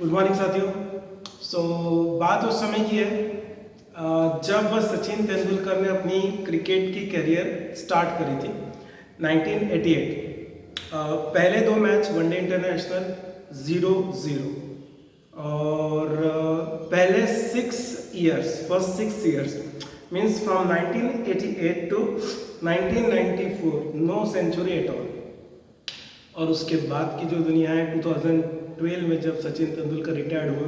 Good morning साथियों। बात उस समय की है जब सचिन तेंदुलकर ने अपनी क्रिकेट की करियर स्टार्ट करी थी 1988। पहले 2 मैच वनडे इंटरनेशनल 0-0 और पहले 6 first 6 years means from 1988 to 1994 no century at all. और उसके बाद की जो दुनिया है 2012 में जब सचिन तेंदुलकर रिटायर्ड हुआ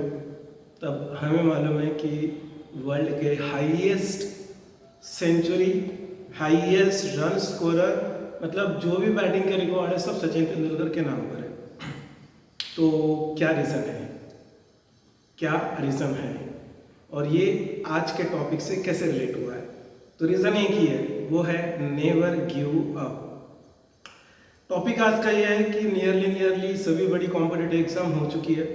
तब हमें मालूम है कि वर्ल्ड के highest century, highest run scorer, मतलब जो भी बैटिंग के रिकॉर्ड है सब सचिन तेंदुलकर के नाम पर है। तो क्या रीज़न है, क्या रीज़न है और ये आज के टॉपिक से कैसे रिलेट हुआ है? तो रीज़न एक ही है, वो है नेवर गिव अप। टॉपिक आज का ये है कि नियरली सभी बड़ी कॉम्पिटिटिव एग्जाम हो चुकी है।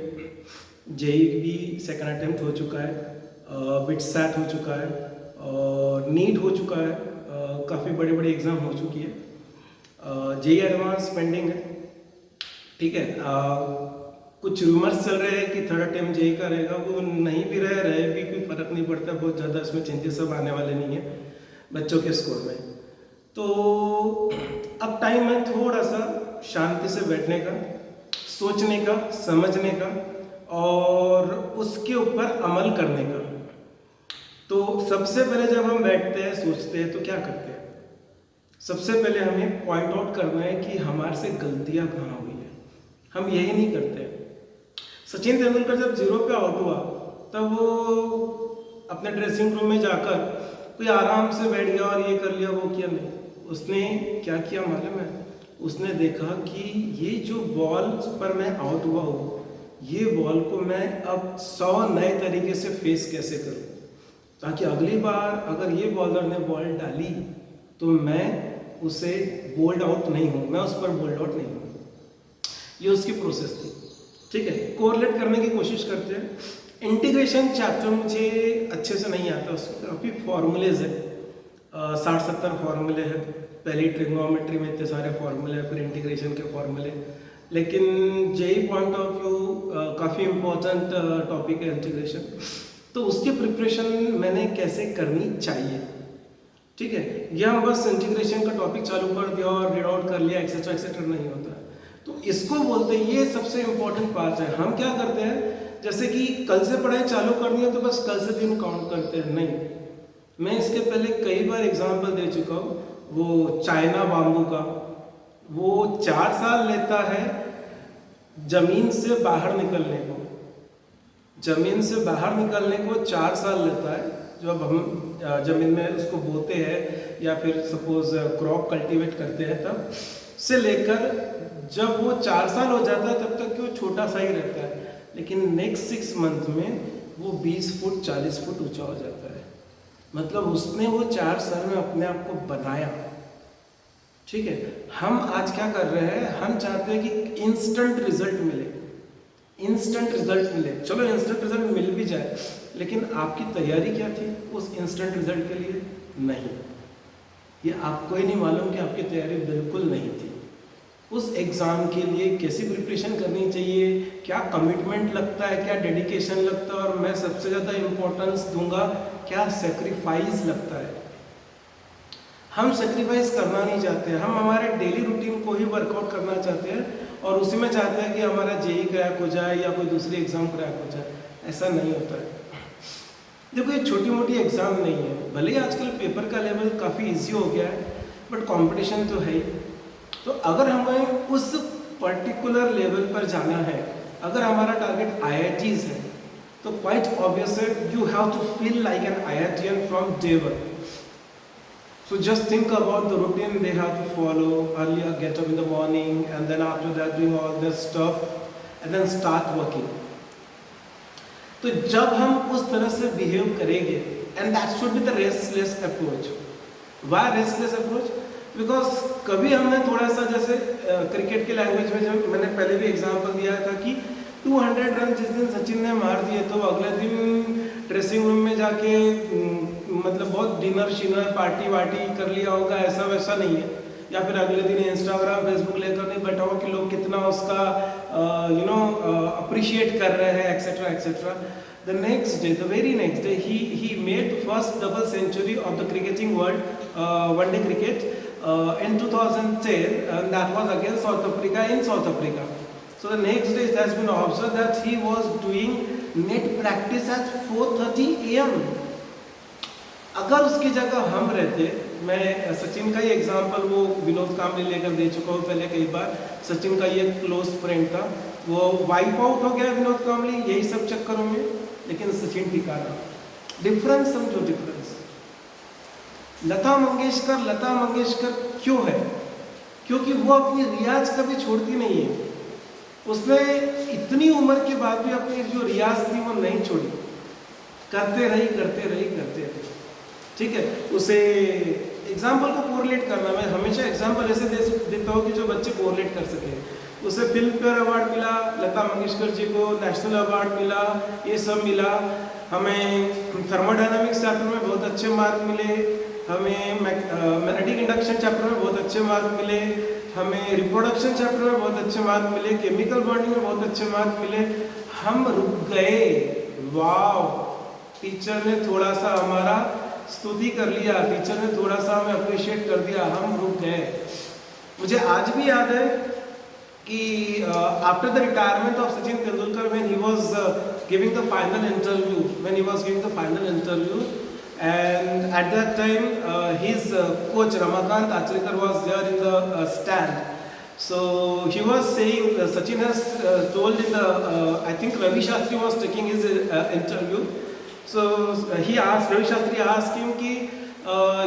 जेई भी सेकंड अटेम्प्ट हो चुका है, बिटसैट हो चुका है और नीट हो चुका है, काफ़ी बड़े बड़े एग्ज़ाम हो चुकी है। जेई एडवांस पेंडिंग है, ठीक है। कुछ रूमर्स चल रहे हैं कि थर्ड अटेम्प्ट जेई का रहेगा, वो नहीं भी रहे भी कोई फ़र्क नहीं पड़ता, बहुत ज़्यादा इसमें चेंजेस सब आने वाले नहीं है बच्चों के स्कोर में। तो अब टाइम है थोड़ा सा शांति से बैठने का, सोचने का, समझने का और उसके ऊपर अमल करने का। तो सबसे पहले जब हम बैठते हैं, सोचते हैं, तो क्या करते हैं? सबसे पहले हमें पॉइंट आउट करना है कि हमारे से गलतियां कहाँ हुई है। हम यही नहीं करते। सचिन तेंदुलकर जब 0 पे आउट हुआ तब वो अपने ड्रेसिंग रूम में जाकर कोई आराम से बैठ गया और ये कर लिया वो किया नहीं। उसने क्या किया मालूम है? उसने देखा कि ये जो बॉल पर मैं आउट हुआ हूँ, ये बॉल को मैं अब 100 नए तरीके से फेस कैसे करूँ, ताकि अगली बार अगर ये बॉलर ने बॉल डाली तो मैं उसे बोल्ड आउट नहीं हूँ, मैं उस पर बोल्ड आउट नहीं हूँ। ये उसकी प्रोसेस थी, ठीक है। कोरिलेट करने की कोशिश करते हैं। इंटीग्रेशन चैप्टर मुझे अच्छे से नहीं आता, उसमें काफ़ी फॉर्मूलेज है, 60-70 फार्मूले हैं। पहले ट्रिग्नोमेट्री में इतने सारे फार्मूले हैं, फिर इंटीग्रेशन के फार्मूले। लेकिन जेई पॉइंट ऑफ व्यू काफ़ी इम्पोर्टेंट टॉपिक है इंटीग्रेशन। तो उसकी प्रिपरेशन मैंने कैसे करनी चाहिए, ठीक है। यह हम बस इंटीग्रेशन का टॉपिक चालू कर दिया और रीड आउट कर लिया, एक्सेट्रा एक्सेट्रा नहीं होता। तो इसको बोलते हैं, ये सबसे इम्पोर्टेंट पार्ट है। हम क्या करते हैं, जैसे कि कल से पढ़ाई चालू करनी है तो बस कल से दिन काउंट करते हैं। नहीं, मैं इसके पहले कई बार एग्जाम्पल दे चुका हूँ। वो चाइना बाम्बू का, वो 4 साल लेता है जमीन से बाहर निकलने को, जमीन से बाहर निकलने को 4 साल लेता है। जब हम जमीन में उसको बोते हैं या फिर सपोज क्रॉप कल्टीवेट करते हैं, तब से लेकर जब वो 4 साल हो जाता है तब तक वो छोटा सा ही रहता है। लेकिन नेक्स्ट 6 मंथ में वो 20 फुट 40 फुट ऊंचा हो जाता है। मतलब उसने वो 4 साल में अपने आप को बनाया, ठीक है। हम आज क्या कर रहे हैं, हम चाहते हैं कि इंस्टेंट रिजल्ट मिले, इंस्टेंट रिजल्ट मिले। चलो इंस्टेंट रिजल्ट मिल भी जाए, लेकिन आपकी तैयारी क्या थी उस इंस्टेंट रिजल्ट के लिए? नहीं, ये आपको ही नहीं मालूम कि आपकी तैयारी बिल्कुल नहीं थी। उस एग्ज़ाम के लिए कैसी प्रिपरेशन करनी चाहिए, क्या कमिटमेंट लगता है, क्या डेडिकेशन लगता है, और मैं सबसे ज़्यादा इम्पोर्टेंस दूंगा क्या सेक्रीफाइस लगता है। हम सेक्रीफाइस करना नहीं चाहते, हम हमारे डेली रूटीन को ही वर्कआउट करना चाहते हैं और उसी में चाहते हैं कि हमारा जेई क्रैक हो जाए या कोई दूसरी एग्ज़ाम क्रैक हो जाए। ऐसा नहीं होता है। देखो, ये छोटी मोटी एग्ज़ाम नहीं है। भले ही आजकल पेपर का लेवल काफ़ी इजी हो गया है, बट कंपटीशन तो है ही। तो अगर हमें उस पर्टिकुलर लेवल पर जाना है, अगर हमारा टारगेट IITs है, तो क्वाइट ऑब्वियस है you have to feel like an IITian from day one. So just think about the routine they have to follow. Earlier, get up in the morning, and then after that doing all this stuff, and then start working. तो जब हम उस तरह से behave करेंगे, and that should be the restless approach. Why restless approach? Because कभी हमने थोड़ा सा, जैसे क्रिकेट के लैंग्वेज में जब मैंने पहले भी एग्जांपल दिया था कि 200 रन जिस दिन सचिन ने मार दिए तो अगले दिन ड्रेसिंग रूम में जाके मतलब बहुत डिनर शिनर पार्टी वार्टी कर लिया होगा, ऐसा वैसा नहीं है। या फिर अगले दिन इंस्टाग्राम फेसबुक लेकर नहीं बैठा हो कि लोग कितना उसका अप्रिशिएट कर रहे हैं etcetera etcetera. The next day, the very next day, he made the first double century of the cricketing world, one day cricket, in 2010, and that was against South Africa in South Africa. So the next day it has been observed that he was doing net practice at 4:30 AM. अगर उसकी जगह हम रहते, मैं सचिन का ही example वो विनोद कांबले लेकर दे चुका हूँ पहले कई बार. सचिन का ये क्लोज फ्रेंड था, वो वाइप आउट हो गया विनोद कांबले यही सब चक्करों में, लेकिन सचिन टिका रहा. डिफरेंस समझो, डिफरेंस. लता मंगेशकर क्यों है? क्योंकि वो अपनी रियाज कभी छोड़ती नहीं है. उसने इतनी उम्र के बाद भी अपनी जो रियाज थी वो नहीं छोड़ी, करते रही. ठीक है, उसे एग्जाम्पल को कोरिलेट करना, मैं हमेशा एग्जाम्पल ऐसे देता हूँ कि जो बच्चे कोरिलेट कर सके. उसे फिल्म फेयर अवार्ड मिला, लता मंगेशकर जी को नेशनल अवार्ड मिला, ये सब मिला. हमें थर्मोडायनामिक्स चैप्टर में बहुत अच्छे मार्क मिले, हमें मैग्नेटिक इंडक्शन चैप्टर में बहुत अच्छे मार्क मिले, हमें रिप्रोडक्शन चैप्टर में बहुत अच्छे मार्क मिले, केमिकल बॉन्डिंग में बहुत अच्छे मार्क मिले. हम रुक गए. वाव, टीचर ने थोड़ा सा हमारा स्तुति कर लिया, टीचर ने थोड़ा सा हमें अप्रिशिएट कर दिया, हम रुक गए. मुझे आज भी याद है कि after the retirement of Sachin Tendulkar, when he was giving the final interview, and at that time his coach Ramakant Achrekar was there in the stand. So he was saying, Sachin has told in the I think Ravi Shastri was taking his interview. So Ravi Shastri asked him कि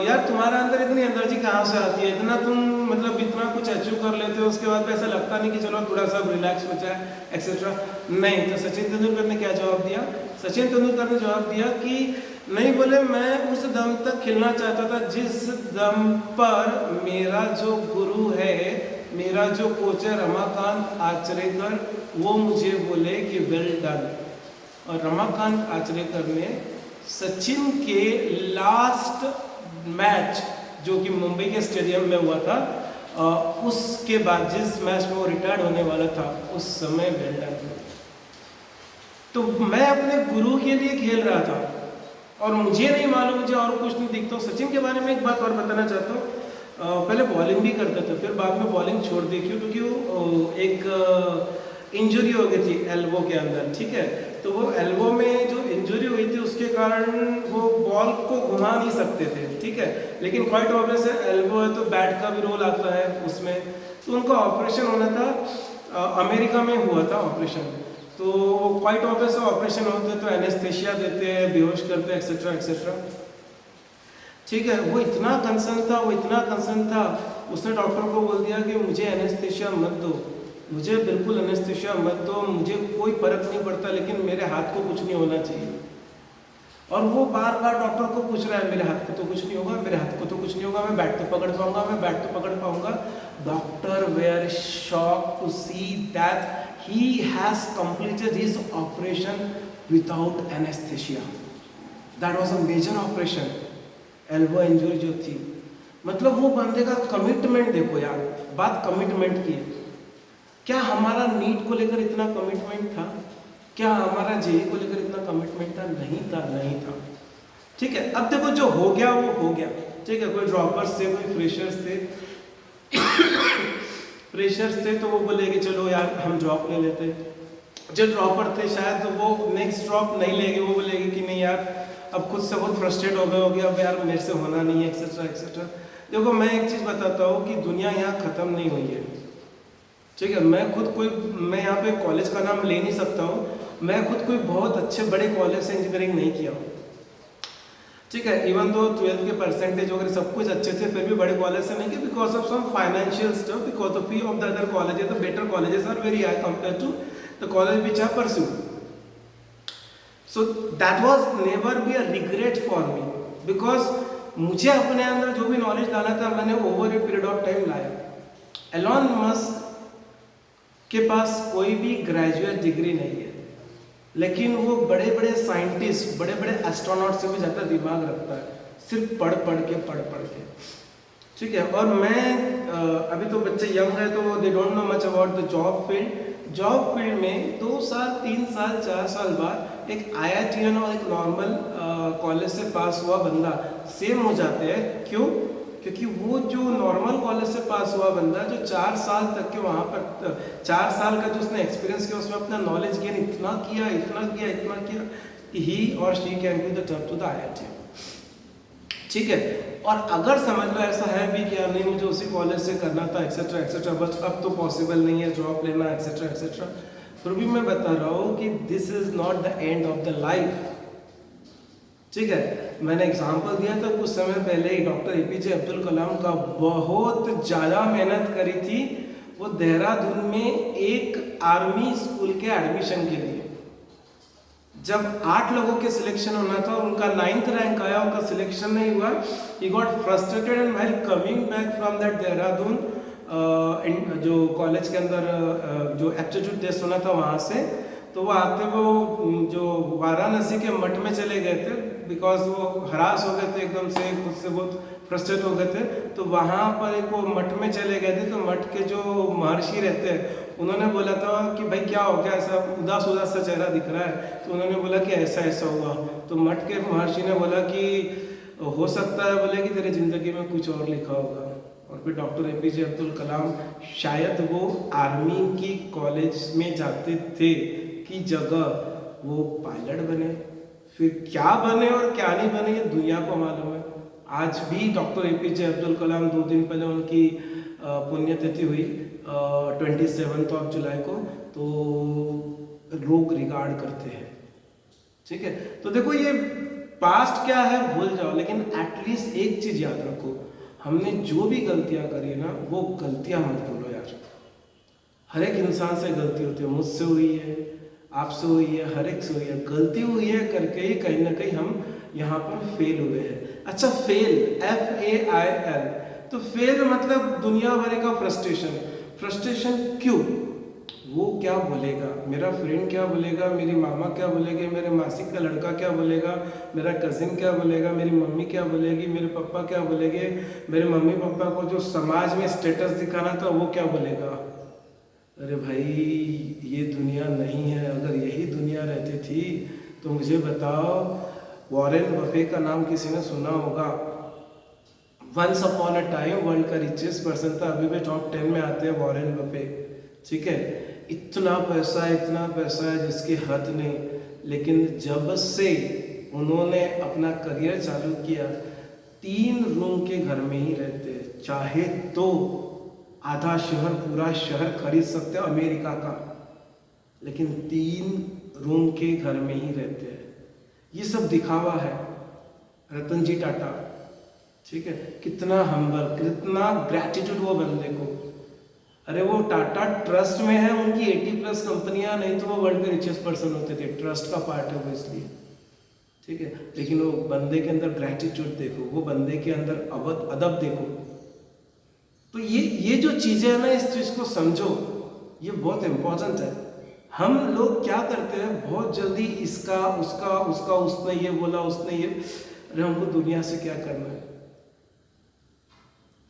यार तुम्हारा अंदर इतनी energy कहाँ से आती है, इतना तुम मतलब इतना कुछ अचीव कर लेते हो, उसके बाद ऐसा लगता नहीं कि चलो थोड़ा सा रिलैक्स हो जाए एक्सेट्रा. नहीं. तो सचिन तेंदुलकर ने क्या जवाब दिया? सचिन तेंदुलकर ने जवाब दिया कि नहीं, बोले मैं उस दम तक खेलना चाहता था जिस दम पर मेरा जो गुरु है, मेरा जो कोच है रमाकांत आचरेकर, वो मुझे बोले कि वेल डन. और रमाकांत आचरेकर ने सचिन के लास्ट मैच जो कि मुंबई के स्टेडियम में हुआ था, उसके बाद जिस मैच में वो रिटायर्ड होने वाला था, उस समय वेल डन. तो मैं अपने गुरु के लिए खेल रहा था और मुझे नहीं मालूम, मुझे और कुछ नहीं दिखता. सचिन के बारे में एक बात और बताना चाहता हूँ. पहले बॉलिंग भी करते थे, फिर बाद में बॉलिंग छोड़ दी. क्योंकि वो एक इंजरी हो गई थी एल्बो के अंदर. ठीक है, तो वो एल्बो में जो इंजरी हुई थी उसके कारण वो बॉल को घुमा नहीं सकते थे. ठीक है, लेकिन क्वाइट ऑब्वियस है, एल्बो है तो बैट का भी रोल आता है उसमें. तो उनका ऑपरेशन होना था, अमेरिका में हुआ था ऑपरेशन. तो क्वाइट ऑब्वियस ऑपरेशन होते तो एनेस्थेशिया देते हैं, बेहोश करते हैं एक्सेट्रा एक्सेट्रा. ठीक है, वो इतना कंसर्न था, उसने डॉक्टर को बोल दिया कि मुझे एनेस्थेशिया मत दो, मुझे बिल्कुल एनेस्थेशिया मत दो, मुझे कोई फर्क नहीं पड़ता, लेकिन मेरे हाथ को कुछ नहीं होना चाहिए. और वो बार बार डॉक्टर को पूछ रहा है, मेरे हाथ को तो कुछ नहीं होगा, मेरे हाथ को तो कुछ नहीं होगा, मैं बैट तो पकड़ पाऊंगा, मैं बैट तो पकड़ पाऊंगा. Doctor were shocked to see that he has completed his operation without anesthesia. That was a major operation. Elbow injury जो थी, मतलब वो बंदे का कमिटमेंट देखो यार, बात कमिटमेंट की है. क्या हमारा नीट को लेकर इतना कमिटमेंट था? क्या हमारा जेई को लेकर इतना कमिटमेंट था? नहीं था. ठीक है, अब देखो जो हो गया वो हो गया. ठीक है, कोई ड्रॉपर्स थे, कोई फ्रेशर्स थे. तो वो बोले कि चलो यार हम ड्रॉप ले लेते. जो ड्रॉपर थे शायद तो वो नेक्स्ट ड्रॉप नहीं लेंगे, वो बोलेंगे कि नहीं यार अब खुद से बहुत फ्रस्ट्रेट हो गए, अब यार मेरे से होना नहीं है एक्सेट्रा एक्सेट्रा. देखो मैं एक चीज़ बताता हूँ कि दुनिया यहाँ ख़त्म नहीं हुई है. ठीक है, मैं यहाँ पे कॉलेज का नाम ले नहीं सकता हूँ, मैं खुद कोई बहुत अच्छे बड़े कॉलेज से इंजीनियरिंग नहीं किया हूँ. ठीक है, इवन दो 12th के परसेंटेज वगैरह सब कुछ अच्छे थे, फिर भी बड़े कॉलेज से नहीं किया because of some financial stuff, because of fee of the other colleges. The better colleges are very high compare to the college which I pursue. So that was never be a regret for me, because मुझे अपने अंदर जो भी knowledge डाला था मैंने over a period of time लाया. Elon Musk के पास कोई भी ग्रेजुएट डिग्री नहीं है, लेकिन वो बड़े बड़े साइंटिस्ट, बड़े बड़े एस्ट्रोनॉट से भी ज़्यादा दिमाग रखता है, सिर्फ पढ़ के. ठीक है। और मैं अभी तो बच्चे यंग है तो they don't know much about the job field में 2 साल 3 साल 4 साल बाद एक IITian और एक नॉर्मल कॉलेज से पास हुआ बंदा सेम हो जाते हैं। क्यों? क्योंकि वो जो नॉर्मल कॉलेज से पास हुआ बंदा जो 4 साल तक के वहाँ पर 4 साल का जो उसने एक्सपीरियंस किया उसमें अपना नॉलेज गेन इतना किया ही और she can be the top to the IIT। ठीक है। और अगर समझ लो ऐसा है भी कि नहीं मुझे उसी कॉलेज से करना था एक्सेट्रा एक्सेट्रा, बस अब तो पॉसिबल नहीं है जॉब लेना एक्सेट्रा एक्सेट्रा, फिर भी मैं बता रहा हूँ कि this is not the end of the life. ठीक है। मैंने एग्जाम्पल दिया था कुछ समय पहले ही, डॉक्टर APJ अब्दुल कलाम का बहुत ज़्यादा मेहनत करी थी वो देहरादून में एक आर्मी स्कूल के एडमिशन के लिए। जब 8 लोगों के सिलेक्शन होना था और उनका 9th रैंक आया, उनका सिलेक्शन नहीं हुआ, he got frustrated and while coming back from that Dehradun जो कॉलेज के अंदर जो एप्टीट्यूड टेस्ट होना था वहाँ से, तो वो आते वो जो वाराणसी के मठ में चले गए थे बिकॉज वो हरास हो गए थे एकदम से, खुद से बहुत फ्रस्ट्रेट हो गए थे। तो वहाँ पर एक वो मठ में चले गए थे, तो मठ के जो महर्षि रहते हैं उन्होंने बोला था कि भाई क्या हो गया, ऐसा उदास उदास सा चेहरा दिख रहा है। तो उन्होंने बोला कि ऐसा ऐसा हुआ। तो मठ के महर्षि ने बोला कि हो सकता है बोले कि तेरी ज़िंदगी में कुछ और लिखा होगा। और फिर डॉक्टर APJ अब्दुल कलाम शायद वो आर्मी की कॉलेज में जाते थे की जगह वो पायलट बने। फिर क्या बने और क्या नहीं बने ये दुनिया को मालूम है। आज भी डॉक्टर APJ अब्दुल कलाम 2 दिन पहले उनकी पुण्यतिथि हुई 27 जुलाई को, तो लोग रिगार्ड करते हैं। ठीक है। तो देखो ये पास्ट क्या है भूल जाओ, लेकिन एटलीस्ट एक चीज याद रखो, हमने जो भी गलतियां करी ना वो गलतियां मत भूलो यार। हर एक इंसान से गलती होती है, मुझसे हुई है, आपसे हुई है, हर एक से हुई है। गलती हुई है करके ही कहीं ना कहीं हम यहाँ पर फेल हुए हैं। अच्छा, फेल FAIL, तो फेल मतलब दुनिया भर का फ्रस्ट्रेशन क्यों? वो क्या बोलेगा, मेरा फ्रेंड क्या बोलेगा, मेरी मामा क्या बोलेगी, मेरे मासी का लड़का क्या बोलेगा, मेरा कजिन क्या बोलेगा, मेरी मम्मी क्या बोलेगी, मेरे पापा क्या बोलेंगे, मेरे मम्मी पापा को जो समाज में स्टेटस दिखाना था वो क्या बोलेगा। अरे भाई ये दुनिया नहीं है। अगर यही दुनिया रहती थी तो मुझे बताओ, वॉरेन बफे का नाम किसी ने सुना होगा? Once upon a time world का रिचेस्ट पर्सन था, अभी भी टॉप 10 में आते हैं वॉरेन बफे। ठीक है। इतना पैसा है जिसकी हद नहीं। लेकिन जब से उन्होंने अपना करियर चालू किया 3 रूम के घर में ही रहते हैं। चाहे तो आधा शहर पूरा शहर खरीद सकते हैं अमेरिका का, लेकिन 3 रूम के घर में ही रहते हैं। ये सब दिखावा है। रतन जी टाटा, ठीक है, कितना हम्बल, कितना ग्रेटिट्यूड वो बंदे को। अरे वो टाटा ट्रस्ट में है, उनकी 80+ कंपनियां, नहीं तो वो वर्ल्ड के रिचेस्ट पर्सन होते थे। ट्रस्ट का पार्ट है वो इसलिए। ठीक है। लेकिन वो बंदे के अंदर ग्रेटिट्यूड देखो, वो बंदे के अंदर अदब देखो। तो ये जो चीज़ें हैं ना, इस चीज़ को समझो, ये बहुत इम्पोर्टेंट है। हम लोग क्या करते हैं बहुत जल्दी, इसका उसका उसने ये बोला, उसने ये, अरे हमको दुनिया से क्या करना है।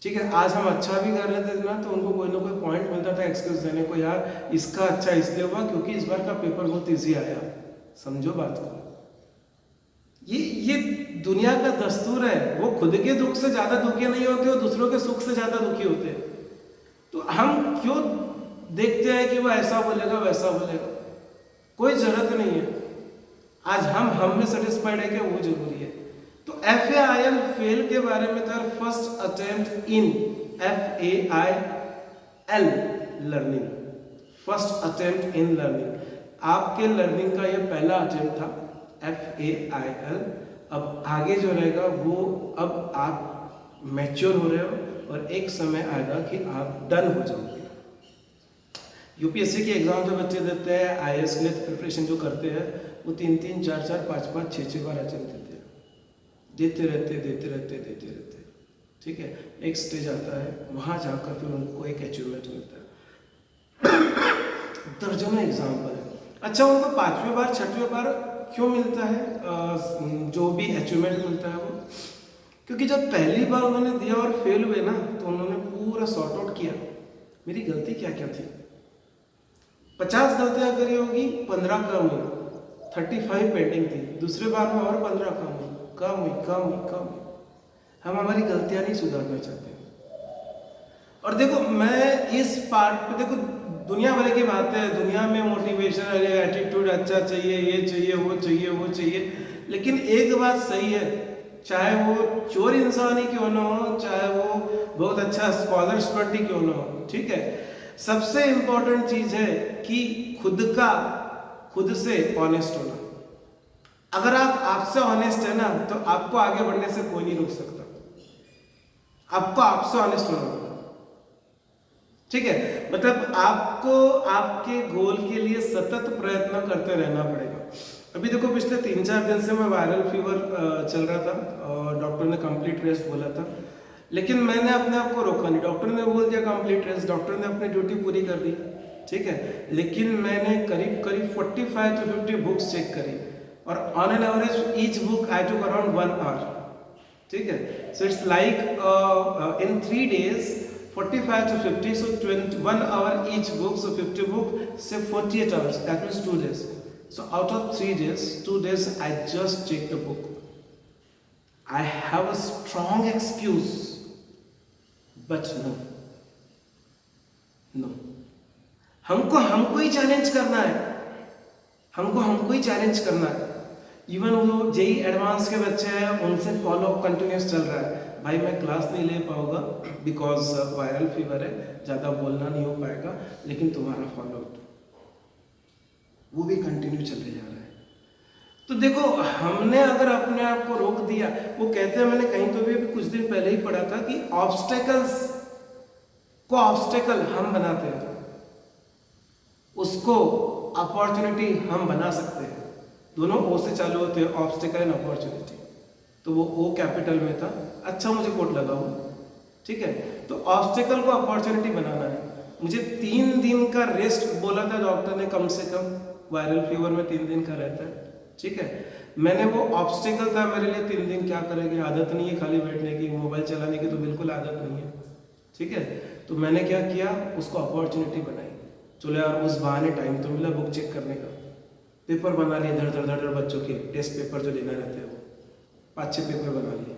ठीक है। आज हम अच्छा भी कर लेते थे ना तो उनको कोई ना कोई पॉइंट मिलता था एक्सक्यूज देने को, यार इसका अच्छा इसलिए हुआ क्योंकि इस बार का पेपर बहुत ईजी आया। समझो बात को। ये दुनिया का दस्तूर है। वो खुद के दुख से ज्यादा दुखी नहीं होते, वो दूसरों के सुख से ज्यादा दुखी होते हैं। तो हम क्यों देखते हैं कि वो ऐसा बोलेगा वैसा बोलेगा? कोई जरूरत नहीं है। आज हम में सेटिस्फाइड है कि वो जरूरी है। तो FAIL फेल के बारे में था, first attempt in FAIL learning, first attempt in learning. आपके लर्निंग का ये पहला अटेम्प्ट था FAIL। अब आगे जो रहेगा वो, अब आप मैच्योर हो रहे हो और एक समय आएगा कि आप डन हो जाओगे। UPSC के एग्जाम जो बच्चे देते हैं, IAS के लिए प्रिपरेशन जो करते हैं, वो 3-3, 4-4, 5-5, 6-6 बार अटेम्प्ट देते रहते। ठीक है। एक स्टेज आता है, वहाँ जाकर फिर उनको एक अचीवमेंट मिलता है। दर्जनों एग्जाम्पल है। अच्छा, उनको 5वीं बार 6वीं बार क्यों मिलता है जो भी अचीवमेंट मिलता है वो? क्योंकि जब पहली बार उन्होंने दिया और फेल हुए ना, तो उन्होंने पूरा सॉर्ट आउट किया मेरी गलती क्या क्या थी। 50 गलतियां करी होगी, 15 कम हुई, 35 पेंडिंग थी। दूसरे बार में और 15 कम हुई, कम हुई, कम हुई, कम हुई। हम हमारी गलतियां नहीं सुधारना चाहते। और देखो मैं इस पार्ट पे, देखो दुनिया भर की बातें हैं, दुनिया में मोटिवेशन, एटीट्यूड अच्छा चाहिए, ये चाहिए, वो चाहिए, वो चाहिए, लेकिन एक बात सही है, चाहे वो चोर इंसान ही क्यों ना हो, चाहे वो बहुत अच्छा स्कॉलर स्टूडेंट ही क्यों ना हो, ठीक है, सबसे इंपॉर्टेंट चीज है कि खुद से ऑनेस्ट होना। अगर आप आपसे ऑनेस्ट है ना, तो आपको आगे बढ़ने से कोई नहीं रोक सकता। आपको आपसे ऑनेस्ट होना होगा, ठीक है, मतलब आपको आपके गोल के लिए सतत प्रयत्न करते रहना पड़ेगा। अभी देखो पिछले 3-4 दिन से मैं वायरल फीवर चल रहा था और डॉक्टर ने कंप्लीट रेस्ट बोला था, लेकिन मैंने अपने आप को रोका नहीं। डॉक्टर ने बोल दिया कंप्लीट रेस्ट, डॉक्टर ने अपनी ड्यूटी पूरी कर दी, ठीक है, लेकिन मैंने करीब 45 to 50 बुक्स चेक करी और on an average each book I took around 1 hour, ठीक है। So it's like in 3 days 45 to 50, so 1 hour each book, so 50 book, say 48 hours, that means 2 days. So out of 3 days, 2 days I just check the book. I have a strong excuse, but no. हमको ही challenge करना है, हमको ही challenge करना है। Even वो JEE advance के बच्चे हैं, उनसे फॉलो कंटिन्यूस चल रहा है, भाई मैं क्लास नहीं ले पाऊंगा बिकॉज वायरल फीवर है, ज़्यादा बोलना नहीं हो पाएगा, लेकिन तुम्हारा फॉलो वो भी कंटिन्यू चले जा रहा है। तो देखो हमने अगर अपने आप को रोक दिया, वो कहते हैं, मैंने कहीं तो भी कुछ दिन पहले ही पढ़ा था कि ऑब्स्टेकल्स को ऑब्स्टेकल हम बनाते हैं, उसको अपॉर्चुनिटी हम बना सकते हैं। दोनों ओ से चालू होते हैं, ऑब्स्टेकल एंड अपॉर्चुनिटी। तो वो ओ कैपिटल में था, अच्छा मुझे कोट लगा वो, ठीक है। तो ऑब्स्टेकल को अपॉर्चुनिटी बनाना है। मुझे 3 दिन का रेस्ट बोला था डॉक्टर ने, कम से कम वायरल फीवर में 3 दिन का रहता है, ठीक है। मैंने वो ऑब्स्टेकल था मेरे लिए 3 दिन, क्या करेंगे, आदत नहीं है खाली बैठने की, मोबाइल चलाने की तो बिल्कुल आदत नहीं है, ठीक है। तो मैंने क्या किया, उसको अपॉर्चुनिटी बनाई। चलो यार उस बहाने टाइम तो मिला बुक चेक करने का, पेपर बना लिए धड़ धड़ बच्चों के टेस्ट पेपर जो लेना रहते हैं, वो 5-6 पेपर बना लिए।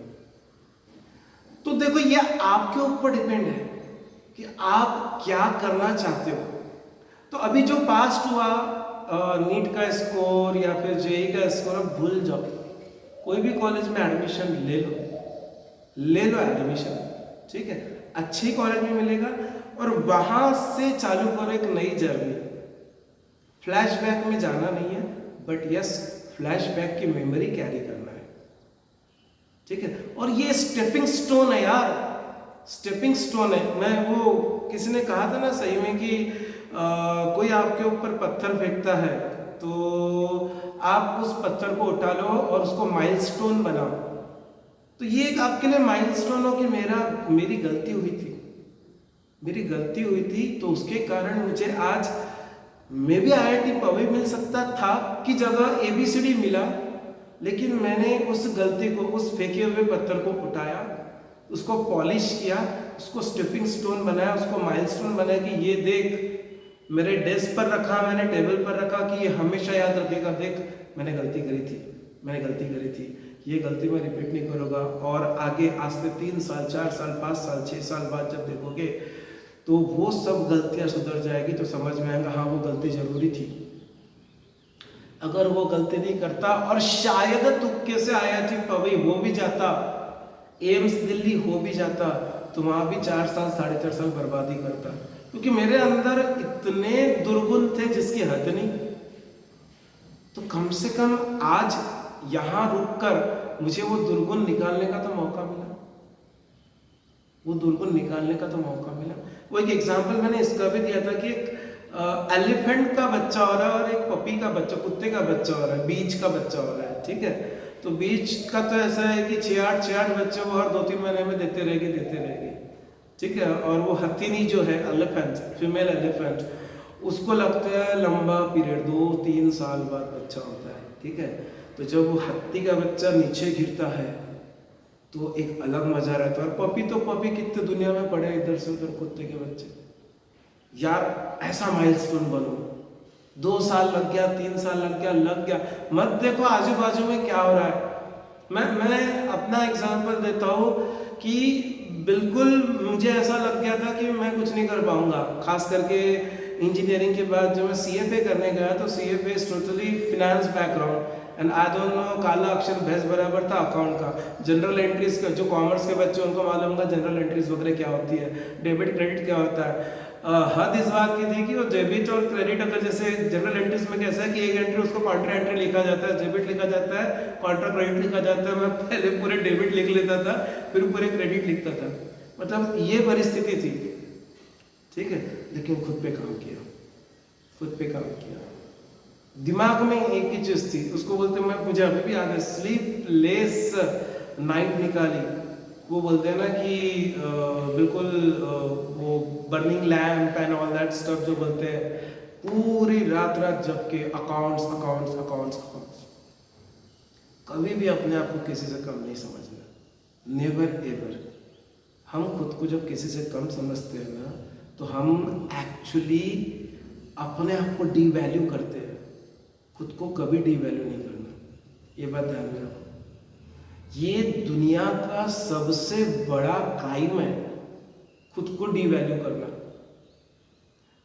तो देखो ये आपके ऊपर डिपेंड है कि आप क्या करना चाहते हो। तो अभी जो पास्ट हुआ नीट का स्कोर या फिर जेई का स्कोर, अब भूल जाओ, कोई भी कॉलेज में एडमिशन ले लो एडमिशन, ठीक है, अच्छी कॉलेज में मिलेगा और वहां से चालू करो एक नई जर्नी। फ्लैशबैक में जाना नहीं है, बट यस फ्लैशबैक की मेमोरी कैरी करना है, ठीक है। और ये स्टेपिंग स्टोन है यार, स्टेपिंग स्टोन है। मैं वो किसी ने कहा था ना सही में कि कोई आपके ऊपर पत्थर फेंकता है तो आप उस पत्थर को उठा लो और उसको माइलस्टोन बनाओ। तो ये एक आपके लिए माइलस्टोन हो कि मेरी गलती हुई थी, तो उसके कारण मुझे आज मे भी IIT पवे मिल सकता था की जगह ABCD मिला, लेकिन मैंने उस गलती को, उस फेंके हुए पत्थर को उठाया, उसको पॉलिश किया, उसको स्टेपिंग स्टोन बनाया, उसको माइलस्टोन बनाया कि ये देख, मेरे डेस्क पर रखा, मैंने टेबल पर रखा कि ये हमेशा याद रखेगा, देख मैंने गलती करी थी, ये गलती मैं रिपीट नहीं करूँगा। और आगे आज से 3 साल 4 साल 5 साल 6 साल बाद जब देखोगे तो वो सब गलतियाँ सुधर जाएगी, तो समझ में आएगा हाँ वो गलती जरूरी थी। अगर वो गलती नहीं करता और शायद तुक्के से IIT पवई हो भी जाता, एम्स दिल्ली हो भी जाता, तो वहाँ भी 4 साल 4.5 साल बर्बादी करता, क्योंकि मेरे अंदर इतने दुर्गुण थे जिसकी हद नहीं। तो कम से कम आज यहाँ रुककर मुझे वो दुर्गुण निकालने का तो मौका मिला, वो एक एग्जाम्पल मैंने इसका भी दिया था कि एक एलिफेंट का बच्चा हो रहा है और एक पपी का बच्चा, कुत्ते का बच्चा हो रहा है, बीच का बच्चा हो रहा है, ठीक है। तो बीच का तो ऐसा है कि 6-8 बच्चे वो हर 2-3 महीने में देते रहेगी, ठीक है। और वो हथिनी जो है एलिफेंट, फीमेल एलिफेंट, उसको लगता है लंबा पीरियड, 2-3 साल बाद बच्चा होता है, ठीक है। तो जब वो हत्ती का बच्चा नीचे गिरता है तो एक अलग मजा रहता है। और पपी तो पपी कितने दुनिया में पड़े हैं इधर से उधर कुत्ते के बच्चे। यार ऐसा माइलस्टोन बनो, 2 साल लग गया, 3 साल लग गया, मत देखो आजू बाजू में क्या हो रहा है। मैं अपना एग्जांपल देता हूँ कि बिल्कुल मुझे ऐसा लग गया था कि मैं कुछ नहीं कर पाऊंगा, खास करके इंजीनियरिंग के बाद जब मैं CFA करने गया तो CFA is totally finance background and I don't know काला अक्षर भैंस बराबर था अकाउंट का। जनरल एंट्रीज का जो कॉमर्स के बच्चे उनको मालूम होगा जनरल एंट्रीज वगैरह क्या होती है, डेबिट क्रेडिट क्या होता है। हद इस बात की थी कि वो डेबिट और क्रेडिट अगर जैसे जनरल एंट्रीज में कैसा है कि एक एंट्री उसको कॉन्ट्रा एंट्री लिखा जाता है, डेबिट लिखा जाता है, कॉन्ट्रा क्रेडिट लिखा जाता है। मैं पहले पूरे डेबिट लिख लेता था फिर पूरे क्रेडिट लिखता था, मतलब ये परिस्थिति थी। ठीक है, लेकिन खुद पे काम किया, खुद पे काम किया। दिमाग में एक ही चीज थी, उसको बोलते मैं मुझे अभी भी याद है, स्लीपलेस नाइट निकाली। वो बोलते हैं ना कि बिल्कुल वो burning lamp and all that stuff जो बोलते हैं, पूरी रात रात जग के अकाउंट्स अकाउंट्स अकाउंट्स अकाउंट्स। कभी भी अपने आप को किसी से कम नहीं समझना, नेवर एवर। हम खुद को जब किसी से कम समझते हैं ना तो हम एक्चुअली अपने आप को डी वैल्यू करते हैं। खुद को कभी डी वैल्यू नहीं करना, ये बात ध्यान में रखो। ये दुनिया का सबसे बड़ा क्राइम है, खुद को डी वैल्यू करना।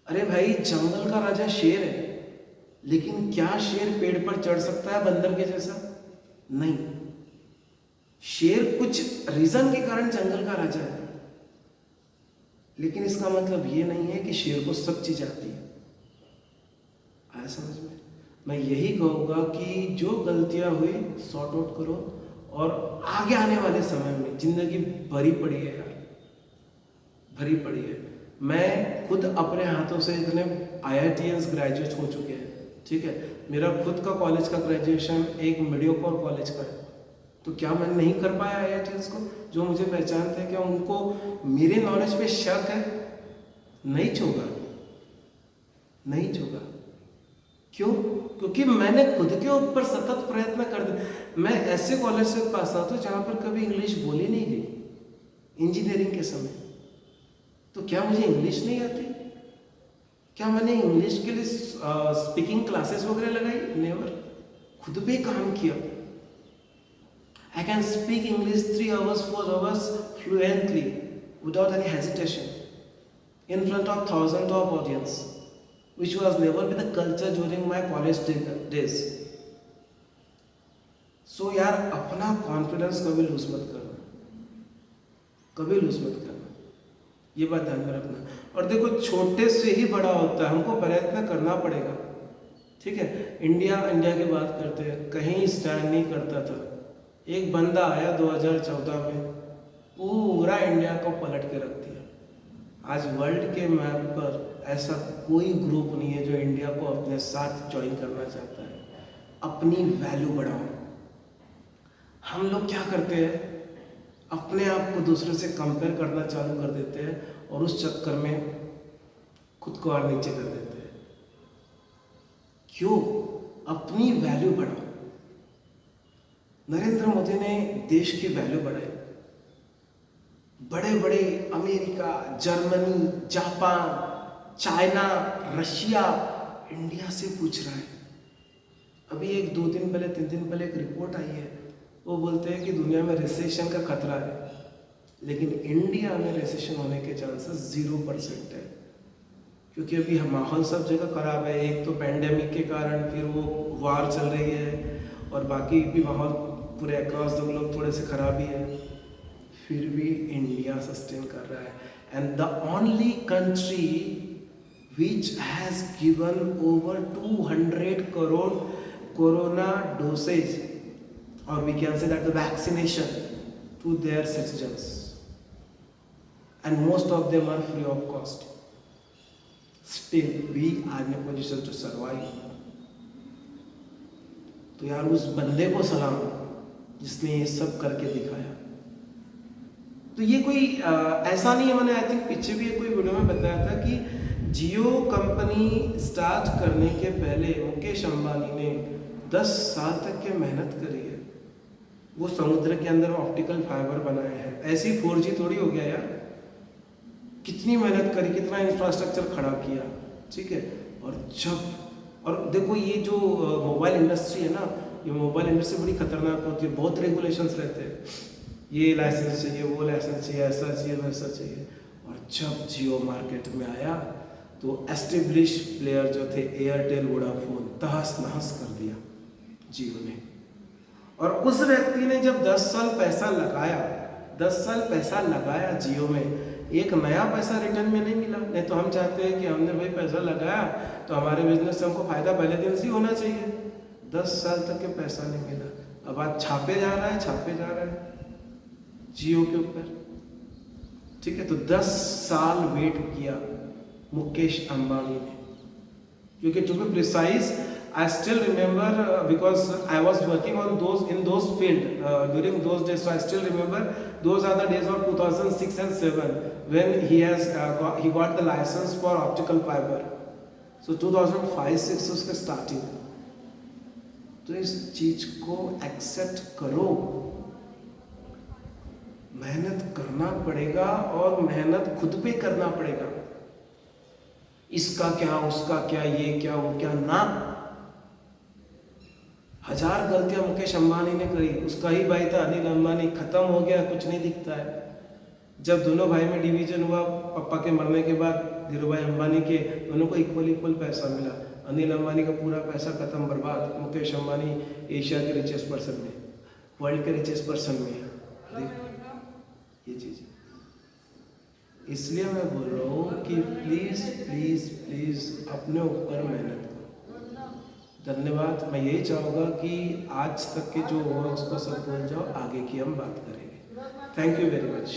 अरे भाई, जंगल का राजा शेर है, लेकिन क्या शेर पेड़ पर चढ़ सकता है बंदर के जैसा? नहीं। शेर कुछ रीजन के कारण जंगल का राजा है, लेकिन इसका मतलब ये नहीं है कि शेर को सब चीज आती है। आया समझ में? मैं यही कहूँगा कि जो गलतियां हुई सॉर्ट आउट करो, और आगे आने वाले समय में जिंदगी भरी पड़ी है यार, भरी पड़ी है। मैं खुद अपने हाथों से इतने IITians ग्रेजुएट हो चुके हैं, ठीक है। मेरा खुद का कॉलेज का ग्रेजुएशन एक मीडियोकोर कॉलेज का है, तो क्या मैं नहीं कर पाया IITians को? जो मुझे पहचानते हैं क्या उनको मेरे नॉलेज पे शक है? नहीं होगा, नहीं होगा। क्यों? क्योंकि मैंने खुद के ऊपर सतत प्रयत्न कर दिया। मैं ऐसे कॉलेज से पास आउट हूँ जहाँ पर कभी इंग्लिश बोली नहीं गई इंजीनियरिंग के समय। तो क्या मुझे इंग्लिश नहीं आती? क्या मैंने इंग्लिश के लिए स्पीकिंग क्लासेस वगैरह लगाई? नेवर। खुद पे काम किया। I can speak English 3 hours, 4 hours fluently without any hesitation in front of thousands of audience, which was never be the culture during my college days. So यार, अपना कॉन्फिडेंस कभी loose मत करना, कभी लूज मत करना, ये बात ध्यान में रखना। और देखो, छोटे से ही बड़ा होता है, हमको प्रयत्न करना पड़ेगा, ठीक है। इंडिया की बात करते हैं, कहीं स्टैंड नहीं करता था। एक बंदा आया 2014 में, पूरा इंडिया को पलट के रख दिया। आज वर्ल्ड के मैप पर ऐसा कोई ग्रुप नहीं है जो इंडिया को अपने साथ ज्वाइन करना चाहता है। अपनी वैल्यू बढ़ाओ। हम लोग क्या करते हैं, अपने आप को दूसरे से कंपेयर करना चालू कर देते हैं, और उस चक्कर में खुद को और नीचे कर देते हैं। क्यों? अपनी वैल्यू बढ़ाओ। नरेंद्र मोदी ने देश की वैल्यू बढ़ाई। बड़े बड़े America, Germany, Japan, China, Russia India से पूछ रहा है। अभी एक 2 दिन पहले, 3 दिन पहले एक रिपोर्ट आई है, वो बोलते हैं कि दुनिया में रिसेशन का खतरा है, लेकिन इंडिया में रिसेशन होने के चांसेस 0% है। क्योंकि अभी माहौल सब जगह खराब है। एक तो पैंडेमिक के कारण, फिर वो वार चल रही है, और बाकी भी माहौल पूरे अक्रॉस द ग्लोब थोड़े से खराब ही है। फिर भी इंडिया सस्टेन कर रहा है। And the only country which has given over 200 crore corona dosage, or we can say that the vaccination to their citizens, and most of them are free of cost. Still we are in a position to survive. तो यार, उस बंदे को सलाम जिसने ये सब करके दिखाया। तो ये कोई ऐसा नहीं है, मैंने आई थिंक पीछे भी कोई वीडियो में बताया था कि जियो कंपनी स्टार्ट करने के पहले मुकेश अंबानी ने 10 साल तक के मेहनत करी है। वो समुद्र के अंदर ऑप्टिकल फाइबर बनाए हैं। ऐसी 4G थोड़ी हो गया यार, कितनी मेहनत करी, कितना इंफ्रास्ट्रक्चर खड़ा किया, ठीक है। और देखो ये जो मोबाइल इंडस्ट्री है ना, ये मोबाइल इंडस्ट्री बड़ी खतरनाक होती है, बहुत रेगुलेशंस रहते हैं, ये लाइसेंस चाहिए, वो लाइसेंस चाहिए, ऐसा चाहिए, वैसा चाहिए। और जब जियो मार्केट में आया तो एस्टेब्लिश प्लेयर जो थे एयरटेल, वोडाफोन, तहस नहस कर दिया जियो ने। और उस व्यक्ति ने जब 10 साल पैसा लगाया जियो में, एक नया पैसा रिटर्न में नहीं मिला। नहीं तो हम चाहते हैं कि हमने भाई पैसा लगाया तो हमारे बिजनेस से हमको फायदा पहले दिन से ही होना चाहिए। 10 साल तक के पैसा नहीं मिला, अब आज छापे जा रहा है जियो के ऊपर, ठीक है। तो 10 साल वेट किया मुकेश अंबानी ने, क्योंकि to be precise I still remember because I was working on those field during those days, so I still remember those are the days of 2006 and 7 when he got the license for optical fiber. So 2005-6 उसका starting. तो इस चीज को accept करो, मेहनत करना पड़ेगा और मेहनत खुद पे करना पड़ेगा। इसका क्या, उसका क्या, ये क्या, वो क्या ना। 1000 गलतियां मुकेश अंबानी ने करी, उसका ही भाई था अनिल अंबानी, खत्म हो गया, कुछ नहीं दिखता है। जब दोनों भाई में डिवीजन हुआ पापा के मरने के बाद, धीरूभाई अंबानी के, दोनों को इक्वल पैसा मिला। अनिल अंबानी का पूरा पैसा खत्म, बर्बाद। मुकेश अंबानी एशिया के रिचेस्ट पर्सन में, वर्ल्ड के रिचेस्ट पर्सन में ये चीज़। इसलिए मैं बोल रहा हूँ कि प्लीज़ प्लीज़ प्लीज़ अपने ऊपर मेहनत करो। धन्यवाद। मैं यही चाहूँगा कि आज तक के जो हुआ उसको सब भूल जाओ, आगे की हम बात करेंगे। Thank you very much.